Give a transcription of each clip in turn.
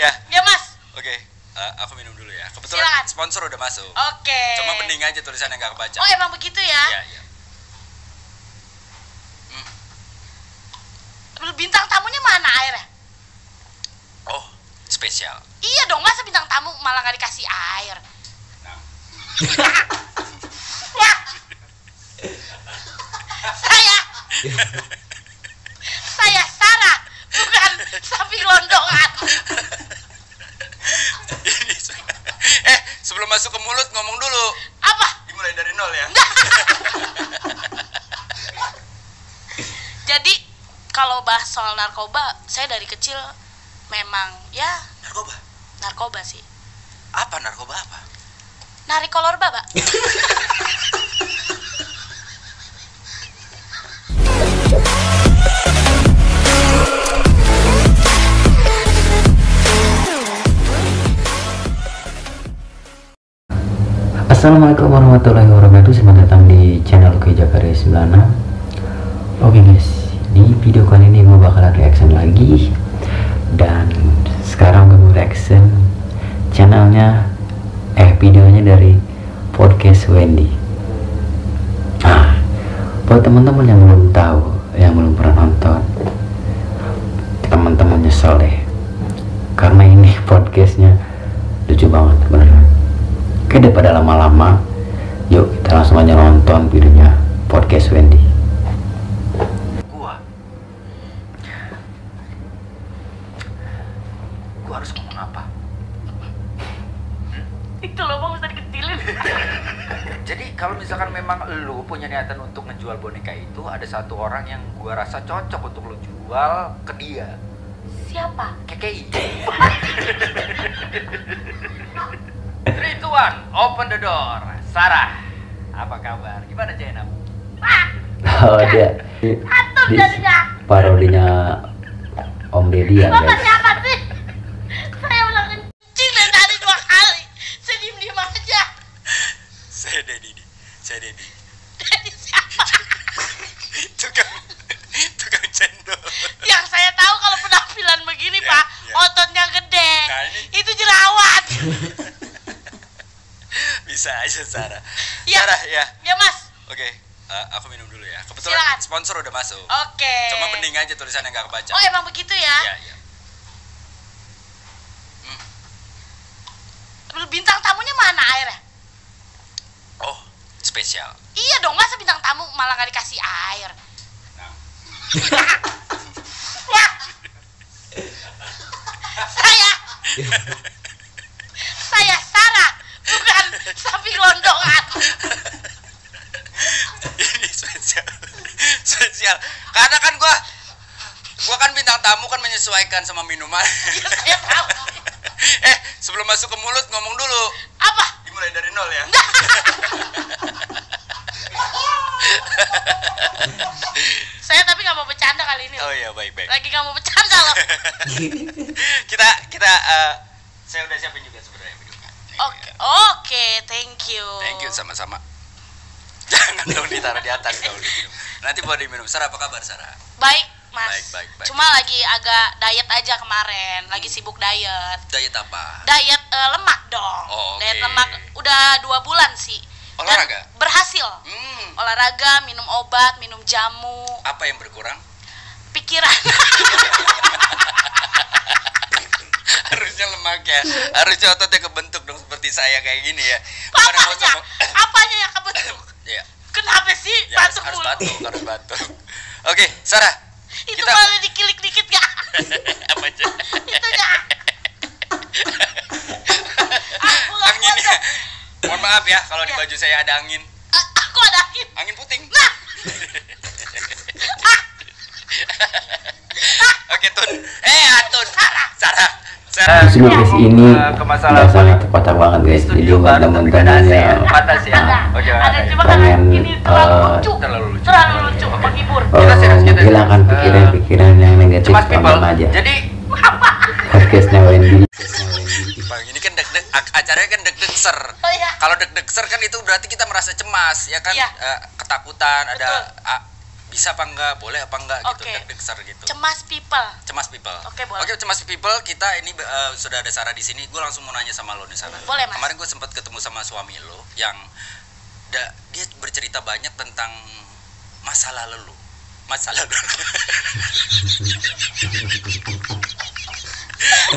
Ya. Ya Mas. Oke. Aku minum dulu ya. Kebetulan Silakan. sponsor udah masuk. Oke. Cuma bening aja tulisannya nggak kebaca. Oh emang begitu ya? Iya, iya. Bintang tamunya mana airnya? Oh, spesial. Iya dong, masa bintang tamu malah nggak dikasih air? Nah. Wah. Saya Sarah, bukan sapi gelondongan. Sebelum masuk ke mulut ngomong dulu. Apa? Dimulai dari nol ya. Jadi kalau bahas soal narkoba, saya dari kecil memang ya narkoba sih. Apa narkoba apa? Narik kolor baba. Assalamualaikum warahmatullahi wabarakatuh. Selamat datang di channel Oke Jakari 96. Oke guys, di video kali ini gue bakalan reaction lagi. Dan sekarang gue mau reaction videonya dari podcast Wendy. Buat teman-teman yang belum tahu, yang belum pernah nonton, teman-teman nyesel deh, karena ini podcastnya lucu banget beneran. Oke, daripada lama-lama, yuk kita langsung aja nonton videonya podcast Wendy. Gua harus ngomong apa? Itu loh bang, bisa dikecilin. Jadi kalau misalkan memang lu punya niatan untuk ngejual boneka itu, ada satu orang yang gua rasa cocok untuk lu jual ke dia. Siapa? KKI. 3, 2, 1, open the door. Sarah, apa kabar? Gimana Jenab? Oh dia Atom jadinya. parodinya Om Deddy ya Bapak guys. siapa sih? Saya udah kencing dari tadi 2 kali. Saya diem aja. Saya Dedi. Jadi siapa? Tukang cendol. Yang saya tahu kalau penampilan begini Ya, Pak, ya. ototnya gede. Nah, ini- Itu jerawat. Bisa aja Sarah. Ya. Sarah ya. Ya Mas. Oke, aku minum dulu ya. Kebetulan Silakan. sponsor udah masuk. Oke. Cuma bening aja tulisannya nggak kebaca. Oh emang begitu ya? Iya, iya. Bintang tamunya mana airnya? Oh, spesial. Iya dong, masa bintang tamu malah nggak dikasih air? Nah. Wah. Saya Sarah, bukan sapi gelondongan. Ini spesial. Karena kan gua kan bintang tamu kan menyesuaikan sama minuman. Ya saya tahu. Sebelum masuk ke mulut ngomong dulu. Apa? Dimulai dari nol ya. Saya tapi nggak mau bercanda kali ini. Oh iya, baik. Lagi nggak mau bercanda loh. kita saya udah siapin juga sebenarnya videonya. Oke, thank you. Thank you, sama-sama. Jangan dong ditaruh di atas kalau diminum. Nanti baru diminum. Sarah, apa kabar Sarah? Baik, Mas. Baik. Cuma lagi agak diet aja kemarin. Lagi sibuk diet. Diet apa? Diet lemak dong. Oh, oke. Diet lemak udah 2 bulan sih. Dan Olahraga? berhasil. Olahraga, minum obat, minum jamu. Apa yang berkurang? Pikiran. Harusnya lemak ya. Harusnya ototnya kebentuk dong seperti saya kayak gini ya. Apanya yang kebentuk? Ya. Kenapa sih Ya, batuk harus mulu? batuk. Oke, Sarah. Itu boleh dikilik dikit gak? Apa aja? Itunya. Anginnya. Mohon maaf ya kalau di Ya. baju saya ada angin. Aku ada angin. Angin puting. Nah. Oke, Tun. Tun. Sarah. Terus juga guys, ini ke masalah bahasanya kocak banget guys. Jadi buat teman-teman yang Patas ya. Ada cuma karena pengen ini terlalu lucu. Terlalu lucu menghibur. hilangkan pikiran yang negatif, Cemas people. tonton aja Jadi podcastnya Wendy. Bang, ini kan acaranya kan deg-degser. Oh iya. Kalau deg-degser kan itu berarti kita merasa cemas, ya kan? Iya. Ketakutan, ada bisa apa enggak, boleh apa enggak gitu, Oke. deg-deg gitu. Cemas people. Cemas people. Oke, boleh. Oke, cemas people, kita ini sudah ada Sarah di sini. Gue langsung mau nanya sama lo nih, Sarah. Boleh, Mas. Kemarin gue sempat ketemu sama suami lo yang dia bercerita banyak tentang masa lalu lo. Masa lalu.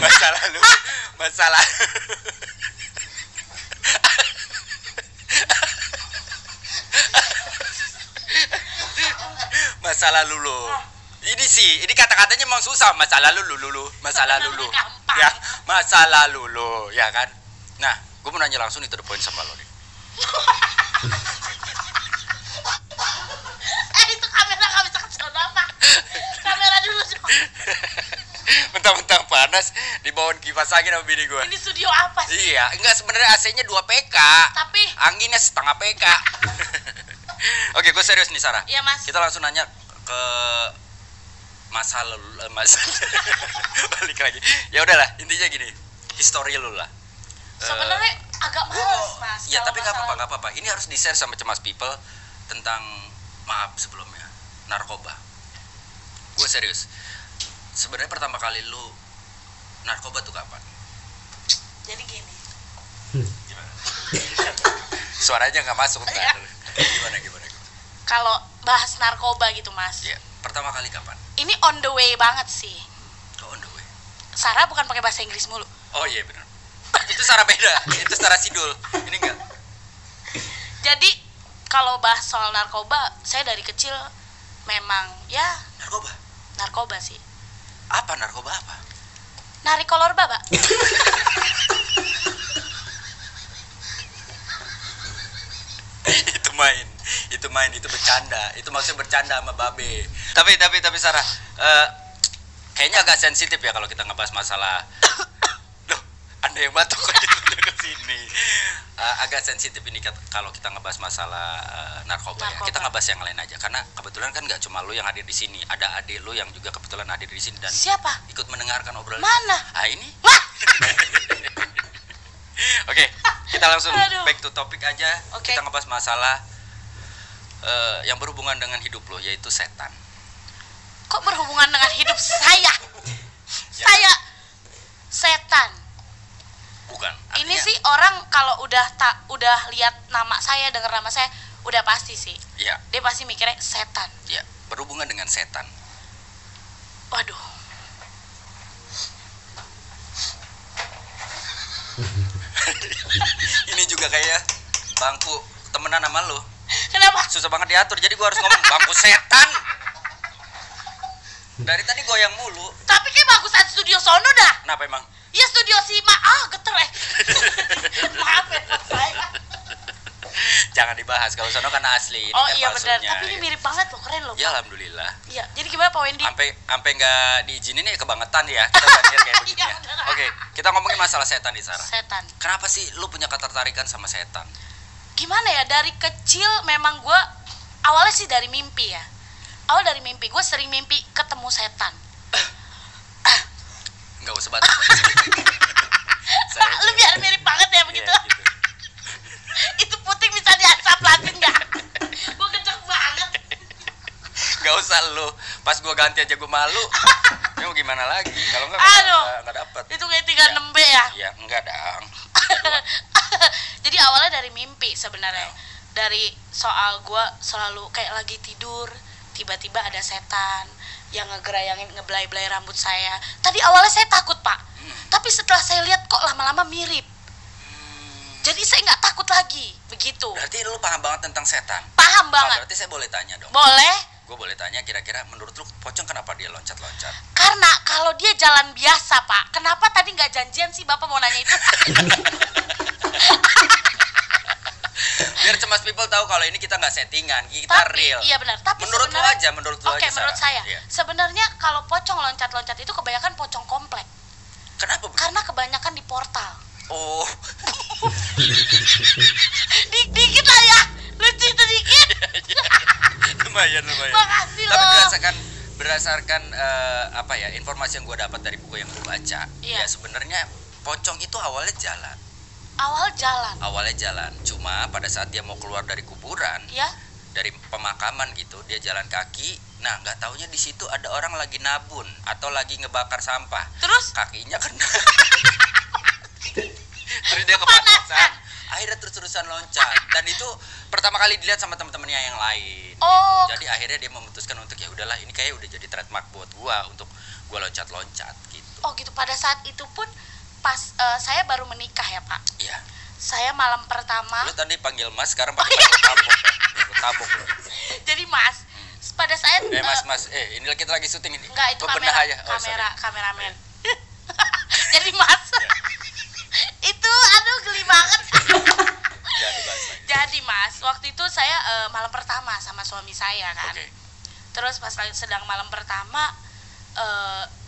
Masa lalu. Masalah. Masa lalu lo. Ini kata-katanya emang susah. Masa lalu lo. Masa lalu lo. Gampang. Ya, masa lalu lo, ya kan? Nah, gue mau nanya langsung nih to the point sama lo nih. Itu kamera nggak bisa kecil apa? Kamera dulu dong. Mentang-mentang panas dibawain kipas angin sama bini gue. Ini studio apa sih? Iya, enggak, sebenarnya AC-nya 2 PK. Tapi Anginnya setengah PK. Oke, gue serius nih, Sarah. iya, Mas. Kita langsung nanya ke masa lalu, balik lagi. Ya udahlah, intinya gini, histori lu lah. Sebenarnya agak males, Mas. Ya, kalau tapi nggak masalah- apa-apa. Ini harus di-share sama Cemas People tentang, maaf sebelumnya, narkoba. Gue serius. Sebenarnya pertama kali lu narkoba tuh kapan? Jadi gini. Gimana? Suaranya nggak masuk kan? Gimana? Kalau bahas narkoba gitu, Mas. Ya, pertama kali kapan? Ini on the way banget sih. On the way. Sarah bukan pakai bahasa Inggris mulu. Oh iya benar. Itu Sarah beda. Itu Sarah Sidul. Ini enggak. Jadi kalau bahas soal narkoba, saya dari kecil memang ya narkoba sih. Apa narkoba apa? Narik kolor baba. itu bercanda. Itu maksudnya bercanda sama babe. Tapi Sarah, kayaknya agak sensitif ya kalau kita ngebahas masalah. Loh, Anda yang batuk aja ke sini. Agak sensitif ini kalau kita ngebahas masalah narkoba ya. Kita ngebahas yang lain aja karena kebetulan kan nggak cuma lu yang hadir di sini, ada adik lu yang juga kebetulan hadir di sini dan Siapa? ikut mendengarkan obrolan. Mana? Ini. Wah! Oke, kita langsung Aduh. back to topic aja. Oke. Kita ngebahas masalah yang berhubungan dengan hidup lo, yaitu setan. Kok berhubungan dengan hidup saya? Ya. Saya setan. Bukan. Ini artinya- sih orang kalau udah lihat nama saya, dengar nama saya, udah pasti sih. Ya, Dia pasti mikirnya setan. ya, berhubungan dengan setan. Waduh. Ini juga kayak bangku temenan sama lo. Kenapa? Susah banget diatur, jadi gua harus ngomong bangku setan. Dari tadi goyang mulu. Tapi kayak bagusan studio sono dah. Kenapa emang? Ya studio si geter Maaf ya saya. Jangan dibahas, kalau sono kan asli. Ini Oh kan iya benar, palsunya, tapi ini ya. mirip banget loh, keren loh. Ya Pak. alhamdulillah. Iya, jadi gimana Pak Wendy? Sampai nggak diizinin ya kebangetan ya. Kita banjir kayak begini Iya, ya. benar. Oke, kita ngomongin masalah setan nih, Sarah. Setan. Kenapa sih lu punya ketertarikan sama setan? Gimana ya, dari kecil memang gue awalnya sih dari mimpi ya. Awal dari mimpi, gue sering mimpi ketemu setan. Nggak usah batuk. Lu biar mirip banget ya begitu. Iya, gitu. Itu puting bisa diasap latin nggak? Gue kenceng banget. Nggak usah lu. Pas gua ganti aja gua malu. Ya mau gimana lagi? Kalau nggak Aduh. nggak dapet. Itu kayak 36B ya. Ya enggak dong. Jadi awalnya dari mimpi sebenarnya. Dari soal gue selalu kayak lagi tidur, tiba-tiba ada setan yang ngegerayangin, ngebelai-belai rambut saya. Tadi awalnya saya takut, Pak. Tapi setelah saya lihat kok lama-lama mirip. Jadi saya nggak takut lagi, begitu. Berarti lu paham banget tentang setan. Paham Nah, banget. berarti saya boleh tanya dong. Boleh? Gue boleh tanya kira-kira menurut lu pocong kenapa dia loncat-loncat? Karena kalau dia jalan biasa, Pak, kenapa tadi nggak janjian sih Bapak mau nanya itu? Biar Cemas People tahu kalau ini kita nggak settingan, kita Tapi, real. iya benar. Tapi menurut lu sebenarnya- aja, menurut lu Oke, aja. menurut Sarah. saya. Iya. Sebenarnya kalau pocong loncat-loncat itu kebanyakan pocong komplek. Kenapa begitu? Karena kebanyakan di portal. Oh. Dikit lah ya. Lucu itu dikit. lumayan. Makasih Tapi loh. berdasarkan apa ya, informasi yang gue dapat dari buku yang gue baca, Iya. ya sebenarnya pocong itu awalnya jalan. Awal jalan. Cuma pada saat dia mau keluar dari kuburan, Ya. dari pemakaman gitu, dia jalan kaki. Nah, nggak taunya di situ ada orang lagi nabun atau lagi ngebakar sampah. Terus Kakinya kena. Terus dia kepanasan. Akhirnya terus-terusan loncat. Dan itu pertama kali dilihat sama teman-temannya yang lain. Oh. Gitu. Jadi akhirnya dia memutuskan untuk ya udahlah, ini kayak udah jadi trademark buat gua untuk gua loncat-loncat gitu. Oh gitu. Pada saat itu pun pas saya baru menikah ya Pak. Iya. Saya malam pertama. Lu tadi panggil Mas, sekarang pakai tabok. Tabok lu. Jadi Mas, pada saat Mas, ini kita lagi syuting ini. enggak, itu Bebenah kamera, aja. Oh, kameramen. Jadi Mas, itu aduh geli banget. Jadi Mas, waktu itu saya malam pertama sama suami saya kan. Oke. Terus pas lagi sedang malam pertama,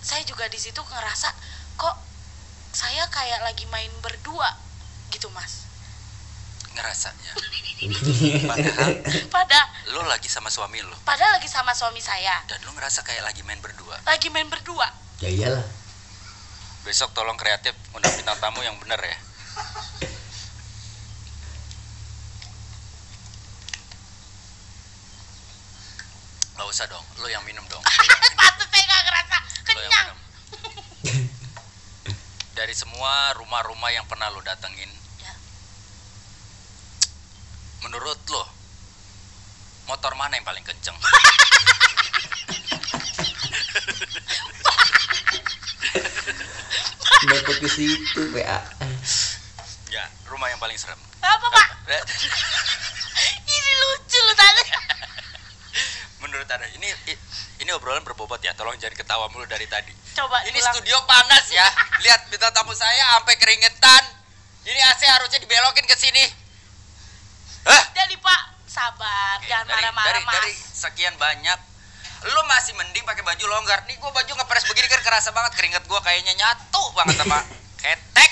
saya juga di situ ngerasa kok saya kayak lagi main berdua gitu Mas. Ngerasanya. Padahal Lu lagi sama suami lu. Padahal lagi sama suami saya. Dan lu ngerasa kayak lagi main berdua. Lagi main berdua. Ya iyalah. Besok tolong kreatif undang bintang tamu yang bener ya. Gak usah dong, lu yang minum dong. Patut saya gak ngerasa Lu yang kenyang. minum. Dari semua rumah-rumah yang pernah lu datengin, Ya. menurut lu motor mana yang paling kenceng? Kenapa ke situ, PA? Ya, rumah yang paling serem. Apa Pak? Ini lucu lu tadi. Menurut Anda, ini obrolan berbobot ya. Tolong jangan ketawa mulu dari tadi. Coba Ini ulang. studio panas ya. Lihat bintang tamu saya sampai keringetan. Ini AC harusnya dibelokin ke sini. Hah? Jadi Pak, sabar, Oke, jangan marah-marah Mas. dari sekian banyak, lu masih mending pakai baju longgar. Nih gua baju ngepres begini kan kerasa banget, keringet gua kayaknya nyatu banget sama ketek.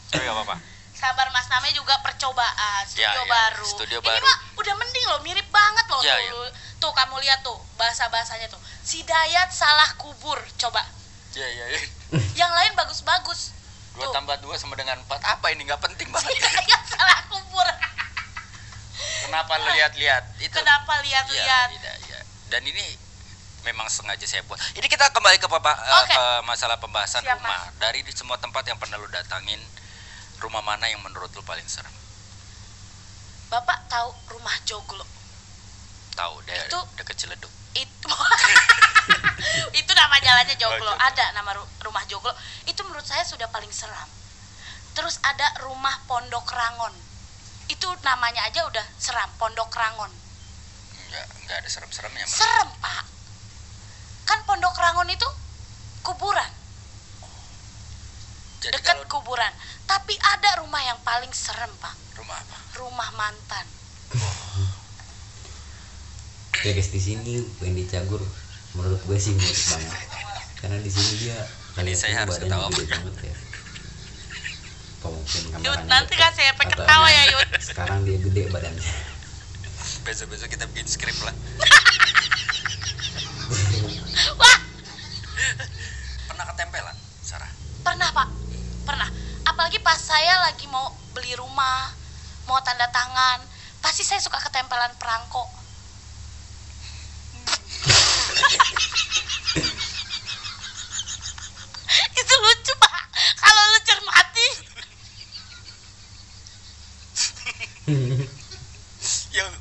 Tapi gak apa-apa. Sabar Mas, namanya juga percobaan, studio Ya, baru. studio Ini baru. mah udah mending loh, mirip banget loh Ya, tuh. Tuh kamu lihat tuh, bahasa-bahasanya tuh. Si Dayat salah kubur, coba. Iya. Yang lain bagus-bagus. 2 Tuh. tambah 2 sama dengan 4. Apa ini nggak penting banget. Si Dayat salah kubur. Kenapa lu lihat-lihat? Itu. Kenapa lihat-lihat? Iya. Dan ini memang sengaja saya buat. Ini kita kembali ke Oke. ke masalah pembahasan Siap, rumah. Dari di semua tempat yang pernah lu datangin, rumah mana yang menurut lu paling serem? Bapak tahu rumah Joglo? Tahu deh, Itu- deket Ciledug. Itu itu nama jalannya Joglo. Oh, Joglo. Ada nama rumah Joglo. Itu menurut saya sudah paling seram. Terus ada rumah Pondok Rangon. Itu namanya aja udah seram, Pondok Rangon. Enggak ada serem-seremnya. Mas. Serem, Pak. Kan Pondok Rangon itu kuburan, Jadi dekat kalau kuburan. Tapi ada rumah yang paling serem, Pak. rumah apa? Rumah mantan. Ya guys, di sini Wendy Cagur menurut gue sih mirip banget. Karena di sini dia Ini saya harus badannya ketawa gede apa? banget ya. Apa mungkin Yud, kameranya nanti dekat, kasih efek atau ketawa emang ya, Yud. Sekarang dia gede badannya. Besok-besok kita bikin skrip lah. Wah, Pernah ketempelan, Sarah? pernah, Pak. Pernah. Apalagi pas saya lagi mau beli rumah, mau tanda tangan, pasti saya suka ketempelan perangko. Itu lucu, Pak. Kalau lu cermati. Yang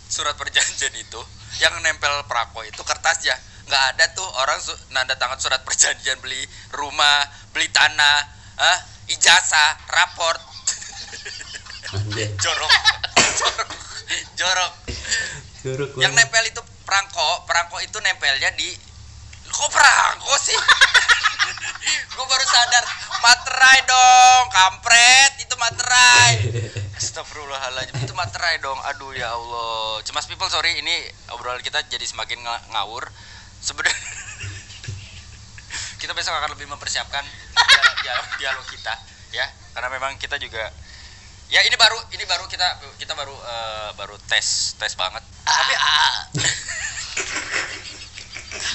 surat perjanjian itu, yang nempel perako itu kertasnya. Nggak ada tuh orang nanda tangan surat perjanjian beli rumah, beli tanah, ijazah, raport. Anjay. Jorok. Curug Yang banget. nempel itu perangko itu nempelnya di, kok perangko sih? Gue baru sadar, materai dong, kampret, itu materai. Astagfirullahaladzim, itu materai dong. Aduh ya Allah. Cemas people, sorry, ini obrolan kita jadi semakin ngawur. Sebenarnya kita besok akan lebih mempersiapkan dialog kita, ya, karena memang kita juga, ya ini baru kita baru tes banget. Tapi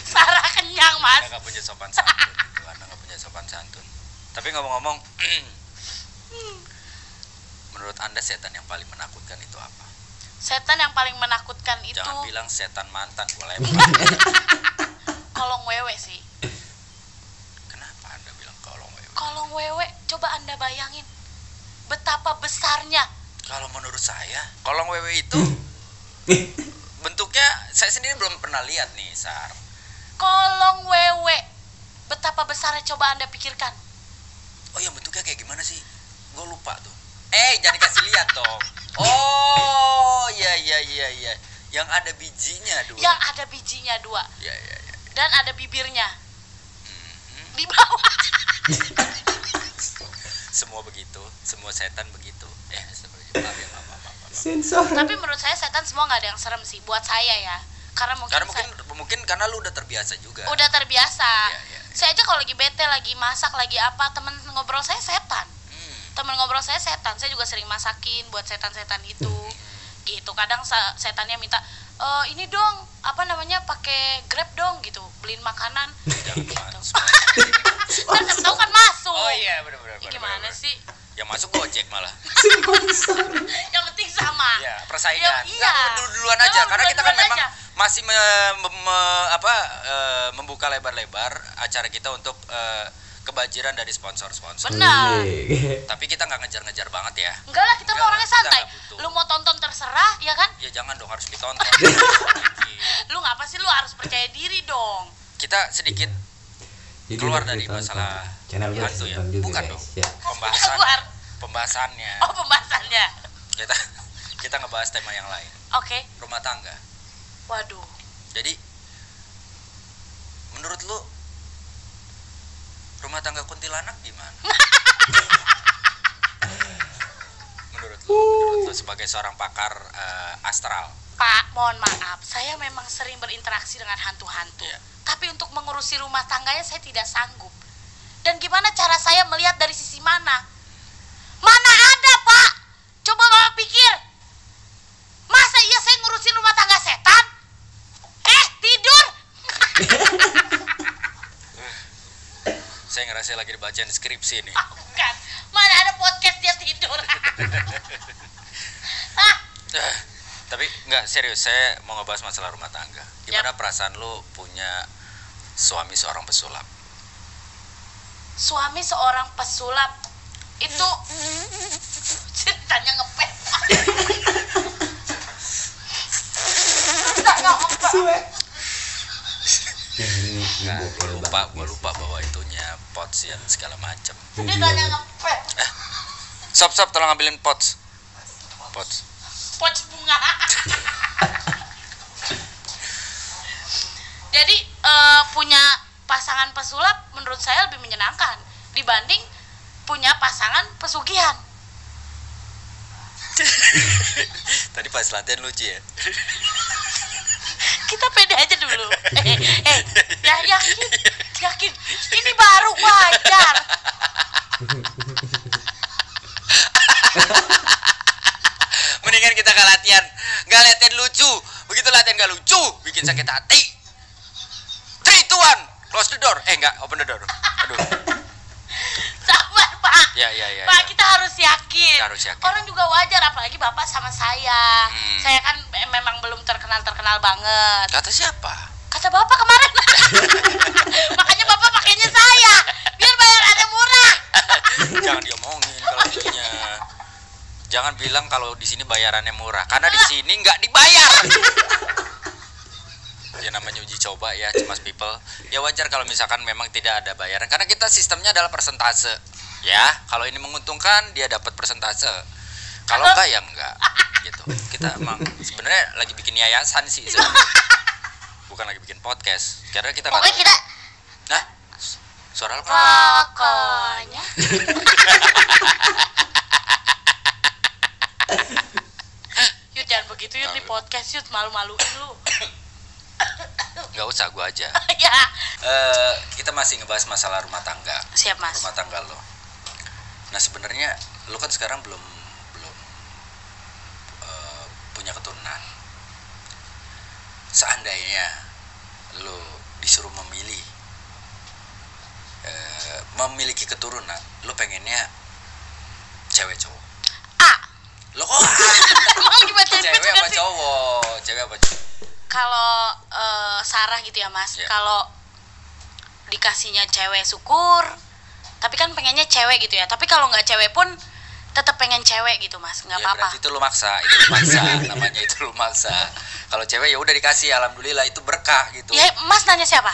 Sarah kenyang, Mas. Anda nggak punya sopan santun. Anda nggak punya sopan santun. Tapi ngomong-ngomong, Menurut Anda setan yang paling menakutkan itu apa? Setan yang paling menakutkan itu Jangan bilang setan mantan, boleh. kolong wewe sih. Kenapa Anda bilang kolong wewe? Kolong wewe, coba Anda bayangin betapa besarnya. Kalau menurut saya, kolong wewe itu bentuknya saya sendiri belum pernah lihat nih, Sar. Kolong wewe, betapa besarnya, coba Anda pikirkan. Oh, yang bentuknya kayak gimana sih? Gue lupa tuh. Jangan dikasih lihat dong. Oh, iya. Yang ada bijinya 2. Yang ada bijinya 2. Iya. Dan ada bibirnya. Di bawah. Semua begitu, semua setan begitu. Maaf. Sensor. Tapi menurut saya setan semua nggak ada yang serem sih buat saya ya. Karena mungkin karena lu udah terbiasa juga. udah terbiasa. Iya. Saya aja kalau lagi bete, lagi masak, lagi apa, temen ngobrol saya setan. Temen ngobrol saya setan. Saya juga sering masakin buat setan-setan itu. Gitu. Kadang setannya minta, ini dong, apa namanya, pakai Grab dong gitu, beliin makanan. Gitu. Kan siapa tahu kan masuk. Oh iya, benar. Gimana sih? Yang masuk Gojek malah. Yang penting sama. Iya, persaingan. Iya. Duluan aja, karena kita kan Duluan memang aja. masih membuka lebar-lebar acara kita untuk kebajiran dari sponsor-sponsor. Benar. Tapi kita nggak ngejar-ngejar banget ya. Enggak lah, kita mah orangnya Kita santai. nggak butuh. Lu mau tonton terserah, ya kan? Ya jangan dong, harus ditonton. Lu ngapa sih, lu harus percaya diri dong. Kita sedikit Jadi keluar udah dari ditonton. masalah channel gue hantu ya. nonton juga, Bukan guys, dong. ya. Keluar. Pembahasannya. Oh, pembahasannya. Kita ngebahas tema yang lain. Oke. Rumah tangga. Waduh. Jadi menurut lu rumah tangga kuntilanak gimana? menurut lu sebagai seorang pakar astral. Pak, mohon maaf, saya memang sering berinteraksi dengan hantu-hantu. Iya. Tapi untuk mengurusi rumah tangganya saya tidak sanggup. Dan gimana cara saya melihat dari sisi mana? Mana ada, Pak? Coba Bapak pikir. Masa iya saya ngurusin rumah tangga setan? Tidur. Saya ngerasa lagi dibacain skripsi nih. Bukan. Mana ada podcast dia tidur. Tapi nggak serius, saya mau ngebahas masalah rumah tangga. Gimana perasaan lu punya suami seorang pesulap? Suami seorang pesulap itu ceritanya ngepet. Gue lupa bawa itunya pots yang segala macam. Ceritanya ngepet. Stop, tolong ambilin pots. Pot bunga. Jadi punya pasangan pesulap menurut saya lebih menyenangkan dibanding punya pasangan pesugihan. Tadi pas latihan lucu ya. Kita pede aja dulu. Ya yakin. Ini baru wajar. Mendingan kita nggak latihan lucu. Begitu latihan nggak lucu, bikin sakit hati. 3, 2, 1, close the door. Enggak, open the door. Aduh. Sabar, Pak. Ya. Pak, kita harus yakin. Kita harus yakin. Orang juga wajar, apalagi Bapak sama saya. Saya kan memang belum terkenal banget. Kata siapa? Kata Bapak kemarin. Makanya Bapak pakainya saya, biar bayarannya murah. Jangan diomongin kalau itunya. Jangan bilang kalau di sini bayarannya murah, karena di sini nggak dibayar. Ya namanya uji coba ya, Mas People. Ya wajar kalau misalkan memang tidak ada bayaran, karena kita sistemnya adalah persentase. Ya, kalau ini menguntungkan dia dapat persentase. Kalau enggak ya enggak. Gitu. Kita emang sebenarnya lagi bikin yayasan sih sebenarnya. Bukan lagi bikin podcast. Karena kita nggak Pokoknya tahu. kita Nah, suara lu kenapa? pokoknya Yud, jangan begitu Yud, di podcast Yud, malu-maluin lu. Nggak usah, gua aja. Ya. Kita masih ngebahas masalah rumah tangga. Siap, Mas. Rumah tangga lo. Nah sebenarnya lo kan sekarang belum punya keturunan. Seandainya lo disuruh memilih memiliki keturunan, lo pengennya cewek cowok? A. Lo kok Emang lagi bacain cewek juga apa sih? cowok? Cewek apa cowok? Kalau Sarah gitu ya Mas, Iya. kalau dikasihnya cewek syukur, tapi kan pengennya cewek gitu ya. Tapi kalau nggak cewek pun tetap pengen cewek gitu Mas, nggak Ya apa-apa. berarti itu lu maksa, namanya itu lu maksa. Kalau cewek ya udah dikasih, alhamdulillah itu berkah gitu. Ya Mas nanya siapa?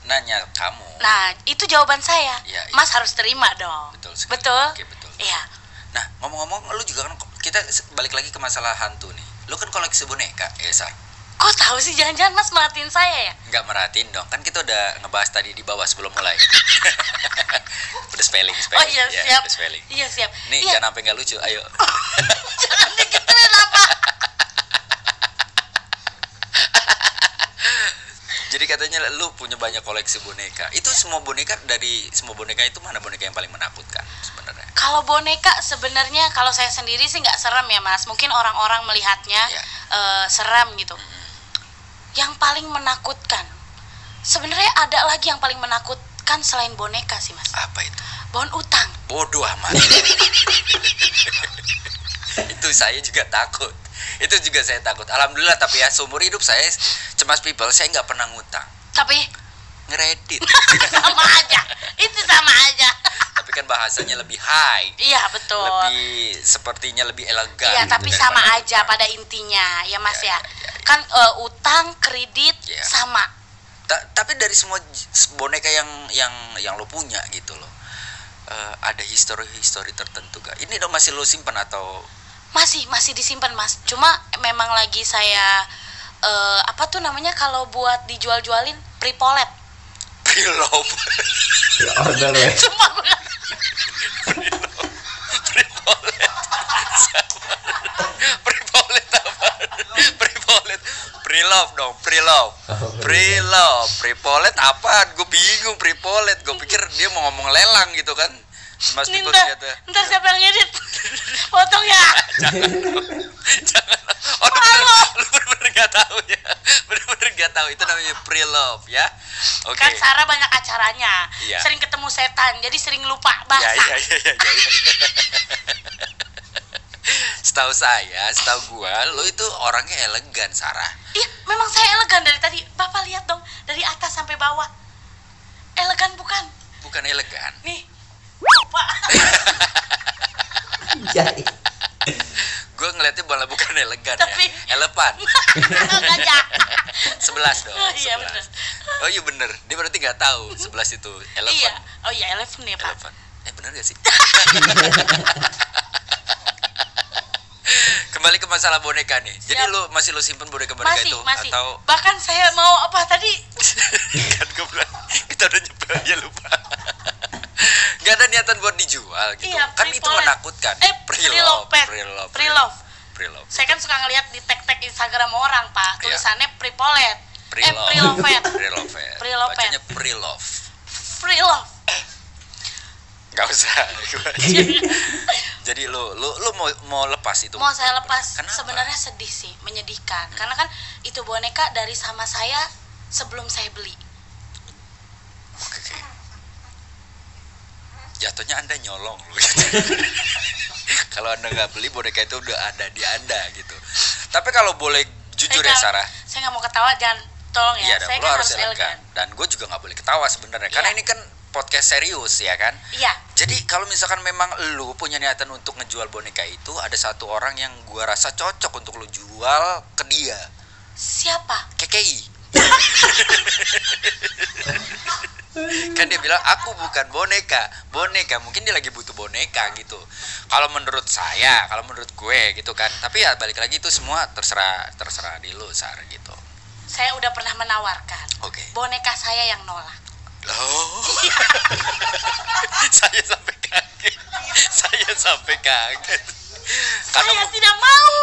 Nanya kamu. Nah itu jawaban saya. Iya, iya. Mas harus terima dong. Betul sekali. Betul. Oke, betul. Iya. Nah, ngomong-ngomong lu juga kan, kita balik lagi ke masalah hantu nih. Lu kan koleksi boneka, ya Sar? Kok tahu sih, jangan-jangan Mas merhatiin saya ya? Nggak merhatiin dong, kan kita udah ngebahas tadi di bawah sebelum mulai. Udah spelling. Oh iya Ya, siap. udah spelling. Iya siap. Nih Iya. jangan sampai nggak lucu, ayo. Jangan digituin apa? Jadi katanya lu punya banyak koleksi boneka. Itu semua boneka itu mana boneka yang paling menakutkan sebenarnya? Kalau boneka sebenarnya kalau saya sendiri sih nggak serem ya Mas. Mungkin orang-orang melihatnya Iya. serem gitu. Yang paling menakutkan, sebenarnya ada lagi yang paling menakutkan selain boneka sih Mas. Apa itu? Pohon utang. Bodoh amat. Itu saya juga takut. Itu juga saya takut. Alhamdulillah, tapi ya seumur hidup saya Cemas People, saya nggak pernah ngutang. Tapi Ngeredit. sama aja. Itu sama aja. Tapi kan bahasanya lebih high. Iya betul. Lebih sepertinya lebih elegan. Iya gitu tapi daripada sama aja ngutang. pada intinya ya Mas Iya, ya. iya. Kan utang, kredit Iya. sama. Tapi dari semua boneka yang lo punya gitu loh, ada histori tertentu gak? Ini dong masih lo simpan atau? Masih disimpan Mas. Cuma memang lagi saya apa tuh namanya kalau buat dijual-jualin prepolet. Preloved. Ya order ya. Cuma gue nggak- Prepolet. Prepolet apa? Prepolet. Prelove dong, prelove. Oh, Prelove, prepolet apaan? Gue bingung prepolet. Gue pikir dia mau ngomong lelang gitu kan. Mas Nih, People ntar ternyata. siapa yang ngedit? Potong ya. Jangan. Oh, lu bener-bener gak tahu ya. Bener-bener gak tahu itu namanya pre-love ya. Oke. Kan Sarah banyak acaranya. Iya. Sering ketemu setan, jadi sering lupa Ya, bahasa. ya. Setahu gua lo itu orangnya elegan, Sarah. Iya, memang saya elegan dari tadi. Bapak lihat dong, dari atas sampai bawah. Elegan bukan? Bukan elegan. Nih. Lupa. Jadi Gue ngeliatnya malah bukan elegan Tapi- ya. Elepan. Gajah. 11 dong. Oh, iya, 11. bener. Oh iya bener. Dia berarti nggak tahu 11 itu elephant. Iya. Oh iya, eleven ya, Pak. Elephant. Bener gak sih? Kembali ke masalah boneka nih. Jadi Siap. lu masih simpen boneka-boneka Masih, itu masih. atau Bahkan saya mau apa tadi? kan gue bilang kita udah nyebel ya lupa. Gak ada niatan buat dijual gitu. Iya, Kan itu pre-polet. menakutkan. Pre-love. Pre-love. Saya kan suka ngeliat di tag-tag Instagram orang, Pak. Iya. Tulisannya prepolet. Pre-love. Prelovet. Pre-love. Pre-love. Bacanya pre-love. Free love. Gak usah. Jadi lu mau lepas itu? Mau saya lepas. Kenapa? Sebenarnya sedih sih, menyedihkan. Karena kan itu boneka dari sama saya sebelum saya beli. Oke. Jatuhnya Anda nyolong loh. Kalau Anda nggak beli boneka itu udah ada di Anda gitu. Tapi kalau boleh jujur ya Sarah. Saya nggak mau ketawa, jangan tolong ya. Iya, Saya lo kan harus harus elegan. elegan. Dan gue juga nggak boleh ketawa sebenarnya. Karena Iya. ini kan podcast serius ya kan. Iya. Jadi kalau misalkan memang lu punya niatan untuk ngejual boneka itu, ada satu orang yang gua rasa cocok untuk lu jual ke dia. Siapa? KKI. Kan dia bilang aku bukan boneka mungkin dia lagi butuh boneka gitu. Kalau menurut saya, kalau menurut gue gitu kan. Tapi ya balik lagi itu semua terserah di lu Sar gitu. Saya udah pernah menawarkan. Oke. Boneka saya yang nolak. Oh. Saya sampai kaget. Karena Saya tidak mau.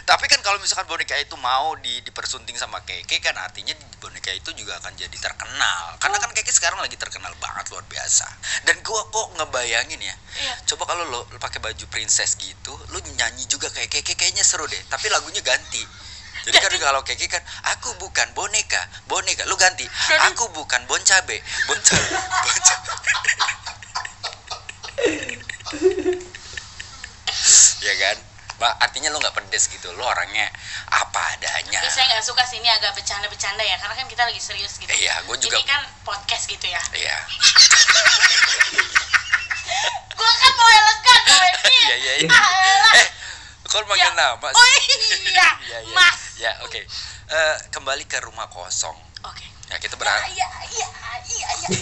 tapi kan kalau misalkan boneka itu mau dipersunting sama Keke kan artinya boneka itu juga akan jadi terkenal. Karena kan Keke sekarang lagi terkenal banget luar biasa. Dan gua kok ngebayangin ya. Iya. Coba kalau lo pakai baju princess gitu, lo nyanyi juga kayak Keke kayaknya seru deh. Tapi lagunya ganti. Jadi kan kalau Keke kan aku bukan boneka, lu ganti. Aku bukan bon cabe. Artinya lu nggak pedes gitu, lu orangnya apa adanya. Tapi saya nggak suka sih ini agak bercanda-bercanda ya, karena kan kita lagi serius gitu. Iya, gue juga. Ini kan podcast gitu ya. Iya. Gue kan mau elegan, mau happy. Iya. Kau manggil nama sih? Oh iya, Iya. Mas. Ya, oke. Kembali ke rumah kosong. Oke. Ya, kita berharap. Iya.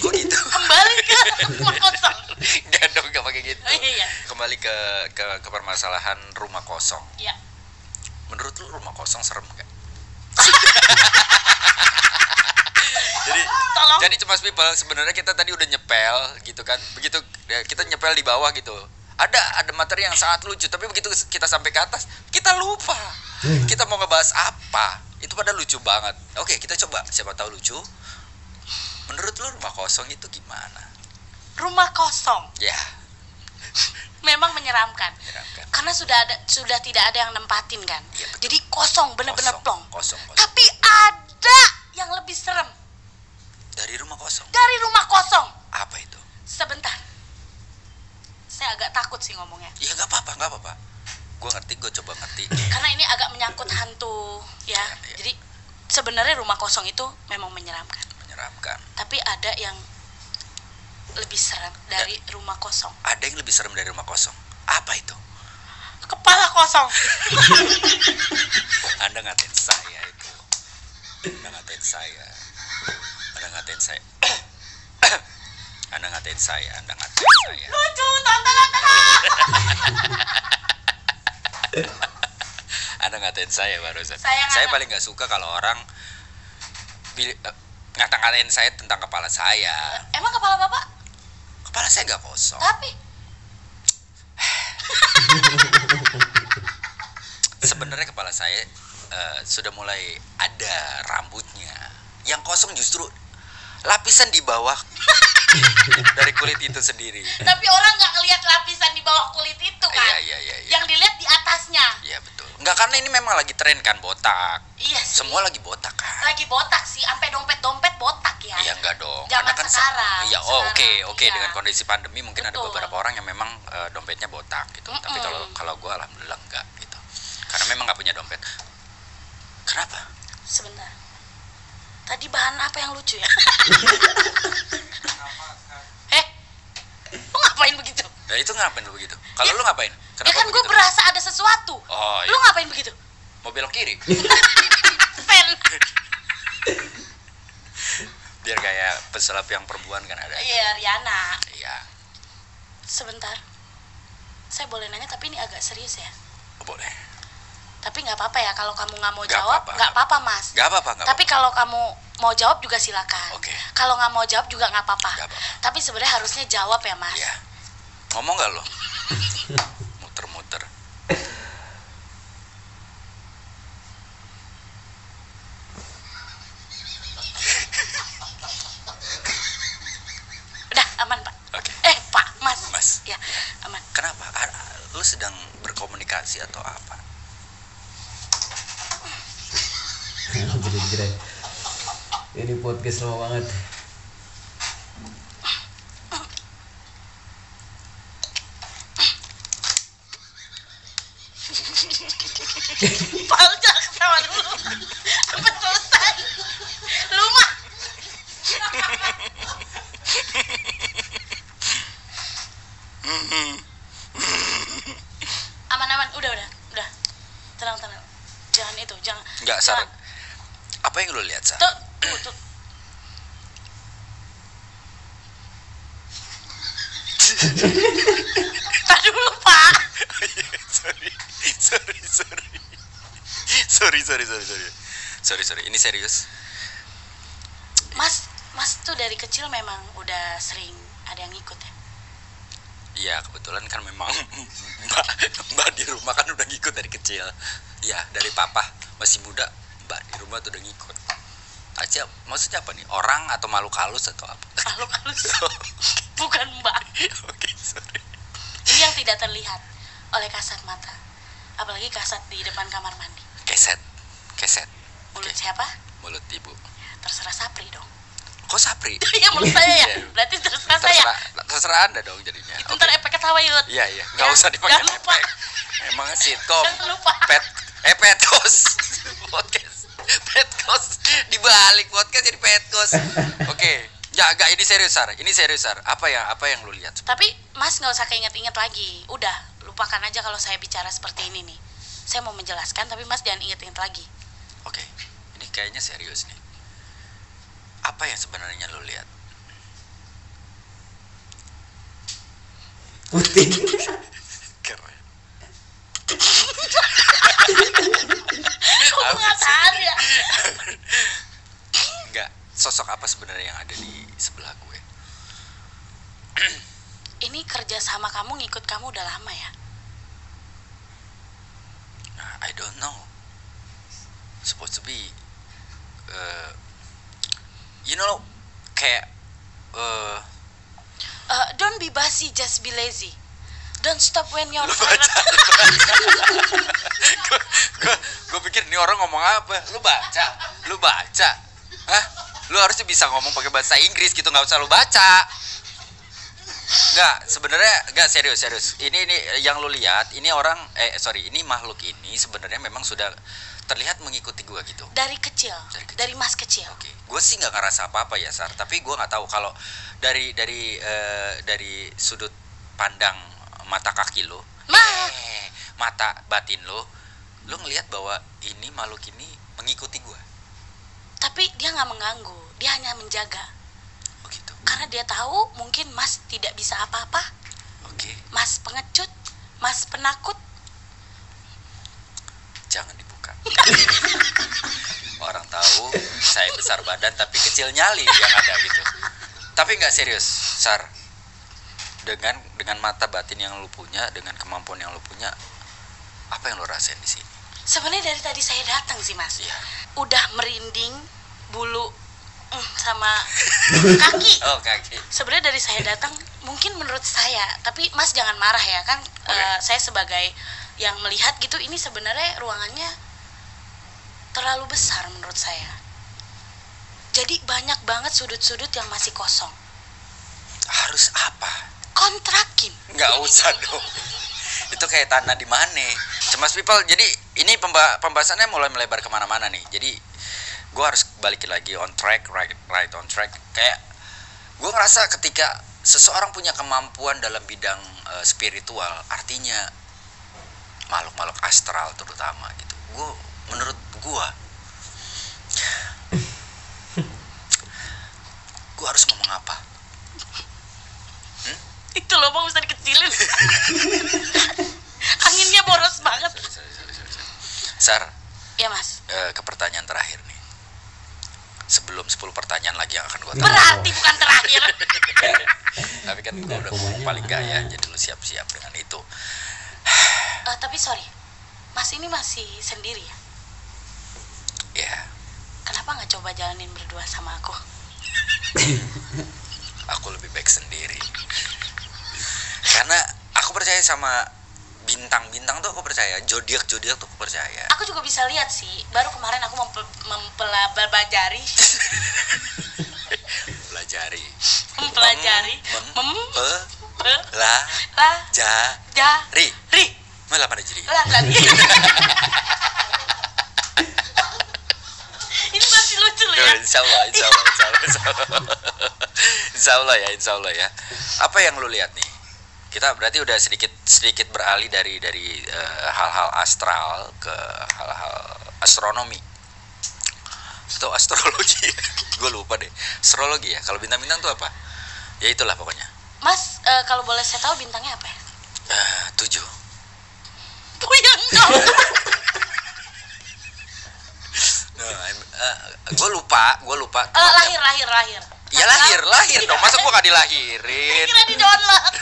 Kok gitu? Kembali ke rumah kosong. Enggak dong, enggak pakai gitu. Oh, iya. Kembali ke permasalahan rumah kosong. Iya. Menurut lu rumah kosong serem nggak? Tolong. Jadi Cemas People, sebenarnya kita tadi udah nyepel gitu kan. Begitu kita nyepel di bawah gitu. Ada materi yang sangat lucu, tapi begitu kita sampai ke atas, kita lupa. Kita mau ngebahas apa? Itu pada lucu banget. Oke, kita coba, siapa tahu lucu. Menurut lu rumah kosong itu gimana? Rumah kosong Ya, memang menyeramkan. menyeramkan. Karena sudah tidak ada yang nempatin kan. Iya, betul. Jadi kosong, bener-bener Kosong, plong. kosong. Tapi ada yang lebih serem Dari rumah kosong. dari rumah kosong. Apa itu? Sebentar. Saya agak takut sih ngomongnya. Iya, nggak apa-apa. Gue ngerti, gue coba ngerti. Karena ini agak menyangkut hantu ya. Iya. Jadi sebenarnya rumah kosong itu memang menyeramkan. Menyeramkan. Tapi ada yang lebih serem dari rumah kosong. Ada yang lebih serem dari rumah kosong. Apa itu? Kepala kosong. Anda ngatain saya itu. Anda ngatain saya. Anda ngatain saya. Lucu, tonton. Anda ngatain saya barusan. Saya Saya nggak- paling nggak suka kalau orang ngata-ngatain saya tentang kepala saya. Emang kepala Bapak? Kepala saya nggak kosong. Tapi Sebenarnya kepala saya sudah mulai ada rambutnya. Yang kosong justru lapisan di bawah dari kulit itu sendiri. tapi orang nggak ngelihat lapisan di bawah kulit itu kan. Iya. Yang dilihat di atasnya. Iya betul. Enggak, karena ini memang lagi tren kan botak. Iya sih. Semua lagi botak kan. Lagi botak sih, sampai dompet botak ya. Iya enggak dong. Zaman Karena kan sekarang. Iya, oke. Iya. Dengan kondisi pandemi mungkin ada Betul. beberapa orang yang memang dompetnya botak gitu. Tapi kalau gue alhamdulillah enggak gitu. Karena memang nggak punya dompet. Kenapa? Sebentar. Tadi bahan apa yang lucu ya? Lu ngapain begitu? Ya itu ngapain lu begitu? Kalau lu ngapain? Ya kan gue begitu? berasa ada sesuatu. Oh, iya. Lu ngapain begitu? Mau belok kiri. Sen. Biar kayak pesulap yang perempuan kan ada. Iya, Riana. Iya. Sebentar. Saya boleh nanya tapi ini agak serius ya. Boleh. Tapi nggak apa-apa ya kalau kamu nggak mau Nggak jawab, apa-apa, nggak apa-apa Mas. Nggak apa-apa. Tapi kalau kamu mau jawab juga silakan. Oke. Kalau nggak mau jawab juga nggak apa-apa. Nggak apa-apa. Tapi sebenarnya harusnya jawab ya Mas. Iya. Ngomong nggak lo? Muter-muter. Udah aman Pak. Oke. Pak Mas. Mas. Ya aman. Kenapa? Lu sedang berkomunikasi atau apa? Jeret-jeret. Ini podcast lama banget. Pak lu jangan ketawa dulu. Sampai selesai. Lu mah. Aman. Udah. Tenang. Jangan itu, jangan. Enggak, Sar. Apa yang lu lihat, Sar? Tuh. Tadi dulu, Pak. Sorry. Ini serius. Mas tuh dari kecil memang udah sering ada yang ngikut ya? Iya, kebetulan kan memang mbak di rumah kan udah ngikut dari kecil. Iya, dari papa masih muda, mbak di rumah tuh udah ngikut. Aja, maksudnya apa nih? Orang atau makhluk halus atau apa? Makhluk halus. Bukan Mbak. Oke, sorry. Ini yang tidak terlihat oleh kasat mata. Apalagi kasat di depan kamar mandi. Keset. Mulut Oke. siapa? Mulut ibu. Terserah Sapri dong. Kok Sapri? Iya mulut saya ya. Iya. Berarti terserah saya. Terserah Anda dong jadinya. Itu Oke. ntar efeknya tawa yut. Iya. Nggak Ya, usah dipakai jangan lupa. efek. Emang sitkom. Lupa. Petkos. Podcast. Petkos dibalik podcast jadi petkos. Oke. Enggak ini serius, Sar. Ini serius, Sar. Apa yang lu lihat? Tapi Mas nggak usah keinget-inget lagi. Udah, lupakan aja kalau saya bicara seperti ini nih. Saya mau menjelaskan, tapi Mas jangan inget-inget lagi. Oke. Ini kayaknya serius nih. Apa yang sebenarnya lu lihat? Putih. Keren. Kok nggak tahu ya? Enggak. Sosok apa sebenarnya yang ada di sebelah gue? Ini kerja sama kamu ngikut kamu udah lama ya? Nah, I don't know. Supposed to be, you know, kayak, Don't be basi, just be lazy. Don't stop when you're Gue pikir ini orang ngomong apa? Lu baca, hah? Lu harusnya bisa ngomong pakai bahasa Inggris gitu, nggak usah lu baca. Nggak, sebenarnya nggak serius. Ini yang lu lihat, ini orang, ini makhluk ini sebenarnya memang sudah terlihat mengikuti gua gitu. Dari kecil, dari Mas kecil. Oke, gue sih nggak ngerasa apa-apa ya, Sar. Tapi gue nggak tahu kalau dari sudut pandang mata kaki lo, mata batin lo ngelihat bahwa ini makhluk ini mengikuti gue. Tapi dia nggak mengganggu, dia hanya menjaga. Oh gitu. Karena dia tahu mungkin Mas tidak bisa apa-apa. Oke. Mas pengecut, Mas penakut. Jangan dibuka. Orang tahu saya besar badan tapi kecil nyali yang ada gitu. Tapi nggak serius, Sar. Dengan mata batin yang lu punya, dengan kemampuan yang lu punya, apa yang lu rasain di sini? Sebenarnya dari tadi saya datang sih, Mas. Iya. Udah merinding, bulu sama kaki. Oh, kaki. Sebenarnya dari saya datang, mungkin menurut saya, tapi Mas jangan marah ya kan. Saya sebagai yang melihat gitu, ini sebenarnya ruangannya terlalu besar menurut saya. Jadi banyak banget sudut-sudut yang masih kosong. Harus apa? Kontrakin. Nggak usah dong. Itu kayak tanah di mana? Cemas people. Jadi ini pembahasannya mulai melebar kemana-mana nih. Jadi gue harus balikin lagi on track, right on track. Kayak gue ngerasa ketika seseorang punya kemampuan dalam bidang spiritual, artinya makhluk-makhluk astral terutama gitu. Menurut gue harus ngomong apa? Itu loh Bang, bisa dikecilin. Anginnya boros banget. Sar. Ya Mas. Ke pertanyaan terakhir nih. Sebelum 10 pertanyaan lagi yang akan gue tanya. Berarti bukan terakhir. Tapi kan gue udah ngomong paling gak ya. Jadi lu siap-siap dengan itu. Tapi sorry, Mas ini masih sendiri ya? Ya. Kenapa gak coba jalanin berdua sama aku? Aku lebih baik sendiri. Karena aku percaya sama bintang-bintang tuh, aku percaya. Zodiak tuh aku percaya. Aku juga bisa lihat sih. Baru kemarin aku mempelajari. Malah pada jadi. Ini masih lucu ya. Insya Allah ya. Apa yang lu lihat nih? Kita berarti udah sedikit beralih dari hal-hal astral ke hal-hal astronomi atau astrologi. Gue lupa deh. Astrologi ya. Kalau bintang-bintang tuh apa? Ya itulah pokoknya. Mas, kalau boleh saya tahu bintangnya apa ya? 7. Puyeng dong. Gue lupa. Lahir. Ya lahir dong. Masa gue gak dilahirin? Kira di download.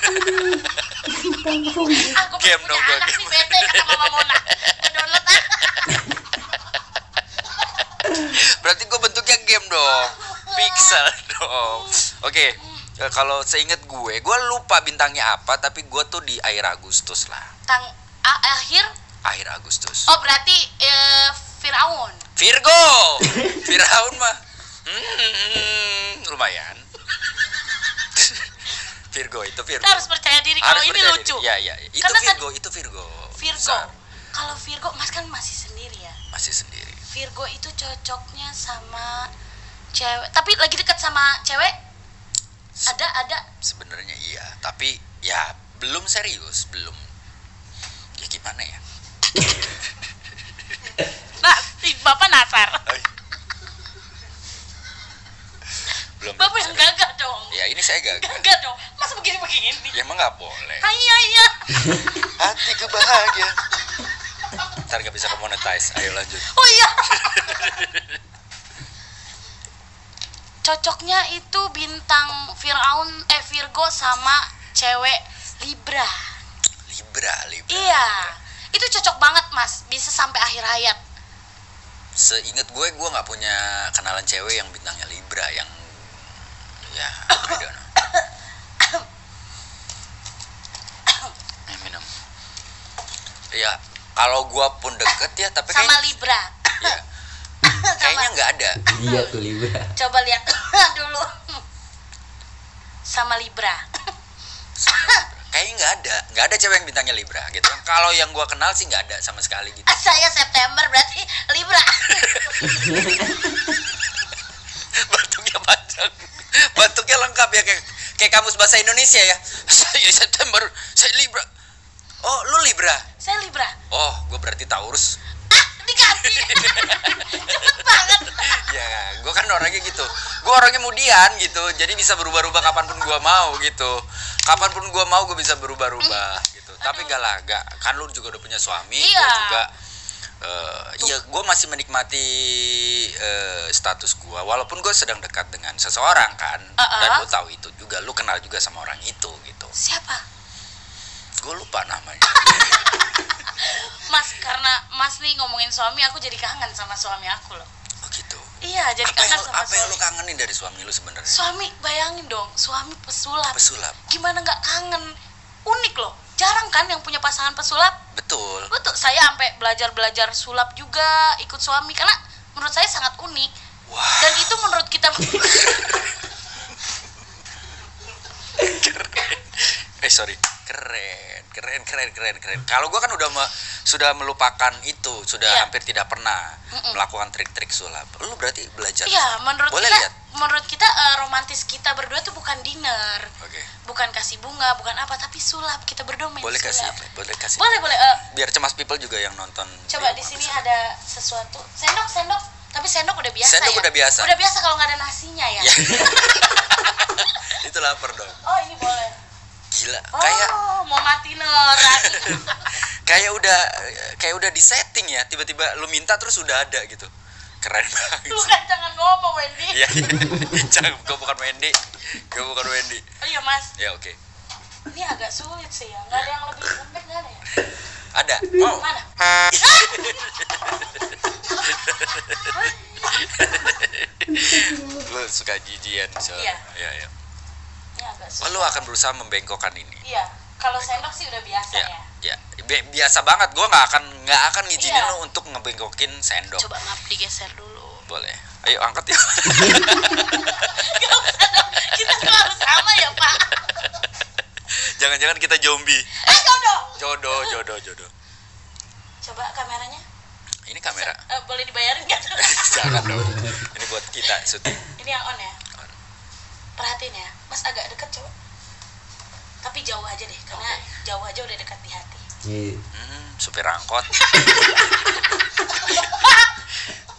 Aku Game dong gue. Anak si bete kata Mama Mona. Download ah. Berarti gue bentuknya game dong. Pixel dong. Oke. Kalau seinget gue lupa bintangnya apa, tapi gue tuh di akhir Agustus lah. Akhir Agustus. Oh berarti Firaun. Virgo. Firaun mah lumayan. Virgo. Kita harus percaya diri kalau ini lucu. Iya. Itu Karena Virgo. Virgo. besar. Kalau Virgo, Mas kan masih sendiri ya. Masih sendiri. Virgo itu cocoknya sama cewek, tapi lagi dekat sama cewek? Ada. Sebenarnya iya, tapi ya belum serius, belum. Ya gimana ya? Nah, Bapak nasar. Ay. Belum. Bapak yang serius. gagah dong. Ya ini saya gagal. Gagah dong. Masa begini-begini? Ya emang nggak boleh. Iya. Hatiku bahagia. Ntar nggak bisa monetize. Ayo lanjut. Oh iya. Cocoknya itu bintang Virgo sama cewek Libra. Libra. Iya. Itu cocok banget, Mas. Bisa sampai akhir hayat. Seingat gue nggak punya kenalan cewek yang bintangnya Libra, yang ya I don't know. Minum. Ya kalau gue pun deket ya, tapi Sama kayak, Libra. ya, kayaknya nggak ada. Iya tuh Libra. Coba lihat dulu. Sama Libra. Kayaknya nggak ada cewek yang bintangnya Libra gitu. Kalau yang gue kenal sih nggak ada sama sekali gitu. Saya September berarti Libra. Batuknya panjang, batuknya lengkap ya, kayak kamus bahasa Indonesia ya. Saya September, saya Libra. Oh, lu Libra? Saya Libra. Oh, gue berarti Taurus. Dikasih. Cepet banget. Ya, gue kan orangnya gitu. Gue orangnya mudian gitu, jadi bisa berubah-ubah kapanpun gue mau gitu. Kapanpun gue mau gue bisa berubah-ubah gitu. Tapi gak, kan lu juga udah punya suami, Iya. gue juga. Ya gue masih menikmati status gue, walaupun gue sedang dekat dengan seseorang kan, dan lu tahu itu juga, lu kenal juga sama orang itu gitu. Siapa? Gue lupa namanya. Mas, karena Mas nih ngomongin suami, aku jadi kangen sama suami aku loh. Oh gitu. Iya, jadi kangen sama Apa yang suami. lu kangenin dari suami lu sebenarnya? Suami, bayangin dong, suami pesulap. Pesulap. Gimana nggak kangen? Unik loh. Jarang kan yang punya pasangan pesulap? Betul. Betul, saya sampai belajar sulap juga, ikut suami, karena menurut saya sangat unik. Wah. Dan itu menurut kita keren. Kalau gue kan sudah melupakan itu, sudah Iya. hampir tidak pernah melakukan trik-trik sulap. Lu berarti belajar. Iya, Boleh lihat. menurut kita romantis kita berdua tuh bukan dinner, Oke. bukan kasih bunga, bukan apa, tapi sulap. Kita berdua main Boleh kasih, sulap. kasih. Boleh. Biar cemas people juga yang nonton. Coba di sini ada sesuatu. Sendok. Tapi sendok udah biasa Sendok ya. udah biasa. Udah biasa kalau nggak ada nasinya ya. Ya. Itu lapar dong. Oh, ini boleh. Gila, Oh, mau mati neran. kayak udah di setting ya, tiba-tiba lu minta terus udah ada gitu. Keren banget. Lu kan jangan ngomong, Wendy. Iya. Jangan, gue bukan Wendy. Oh iya, Mas. Ya oke. Ini agak sulit sih ya. Nggak ada yang lebih lembek, nggak ada ya? Ada. Mau? Mana? Lu suka jijian soalnya. Iya. Iya. Ini agak Oh, sulit. lu akan berusaha membengkokkan ini. Iya. Kalau sendok sih udah biasa Ya. ya. Biasa banget. Gue nggak akan ngizinin Iya. lu untuk ngebengkokin sendok. Coba ngap digeser dulu. Boleh. Ayo angkat ya. Gak usah dong. Kita tuh harus sama ya, Pak. Jangan-jangan kita zombie. Jodoh. Jodoh. Coba kameranya. Ini kamera. Boleh dibayarin nggak? Jangan dong. Ini buat kita syuting. Ini yang on ya. Perhatiin ya. Mas agak deket coba. Tapi jauh aja deh, karena jauh aja udah dekat di hati. Iya. Supir angkot.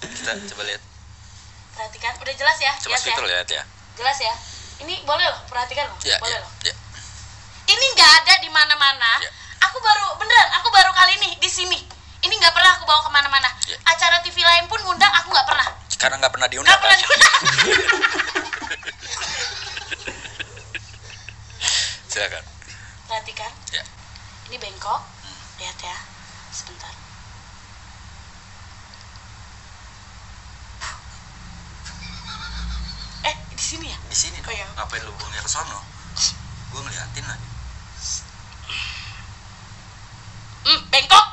Kita coba lihat. Perhatikan, udah jelas ya? Coba Jelas people ya? lihat ya. Jelas ya? Ini boleh loh, perhatikan loh. Ya, Boleh ya, loh. ya. Ini nggak ada di mana-mana. Ya. Aku baru kali ini di sini. Ini nggak pernah aku bawa kemana-mana. Ya. Acara TV lain pun ngundang aku nggak pernah. Karena nggak pernah diundang. Nggak pernah kan? diundang. Silakan. Perhatikan. Ya. Ini bengkok. Lihat ya. Sebentar. Di sini ya? Di sini. Oh, iya. Ngapain lu buangnya ke sono? Gue ngeliatin lagi. Bengkok.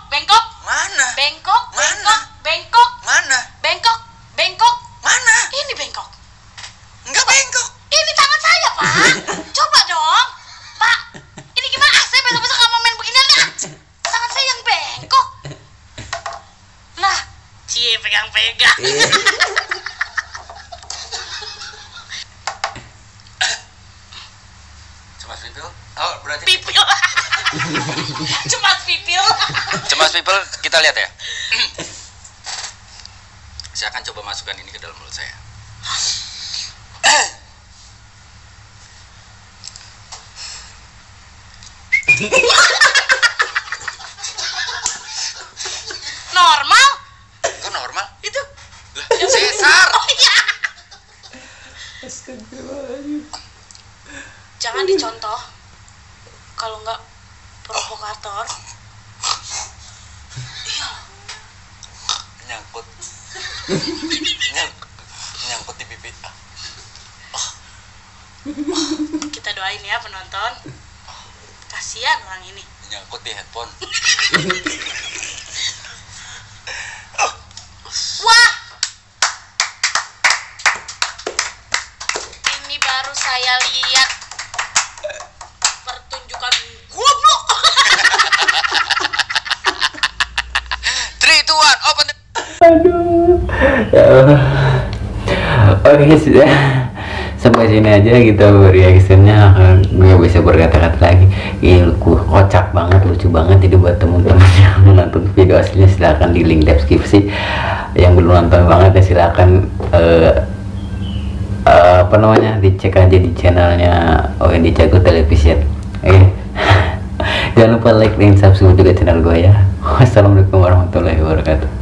Mana? Bengkok. Mana? Bengkok. Mana? Bengkok. Mana? Ini bengkok. Enggak bengkok. Ini tangan saya, Pak. Coba dong. Pak, ini gimana? Saya besok-besok nggak mau main begini. Lihat. Tangan saya yang bengkok. Aduh. Oh, berarti Pipil. Cemas pipil. Cemas people, kita lihat ya. Saya akan coba masukkan ini ke dalam mulut saya. Normal? Kok normal? Itu. Lah, sesar. Oh iya. Jangan dicontoh. Kalau nggak provokator. Iya. Nyangkut. Nyangkut di pipi. Kita doain ya penonton. Kasihan orang ini. Nyangkut di headphone. Wah. Ini baru saya lihat pertunjukan goblok. 3, 2, 1, open the... Aduh, ya Allah. Oke, sudah sampai sini aja kita reactionnya. Gue bisa berkata-kata lagi. Kocak banget, lucu banget. Jadi buat temen-temen yang menonton video aslinya silahkan di link deskripsi. Yang belum nonton banget ya silahkan apa namanya, dicek aja di channelnya OND Jago Television. Jangan lupa like dan subscribe juga channel gue ya. Wassalamualaikum warahmatullahi wabarakatuh.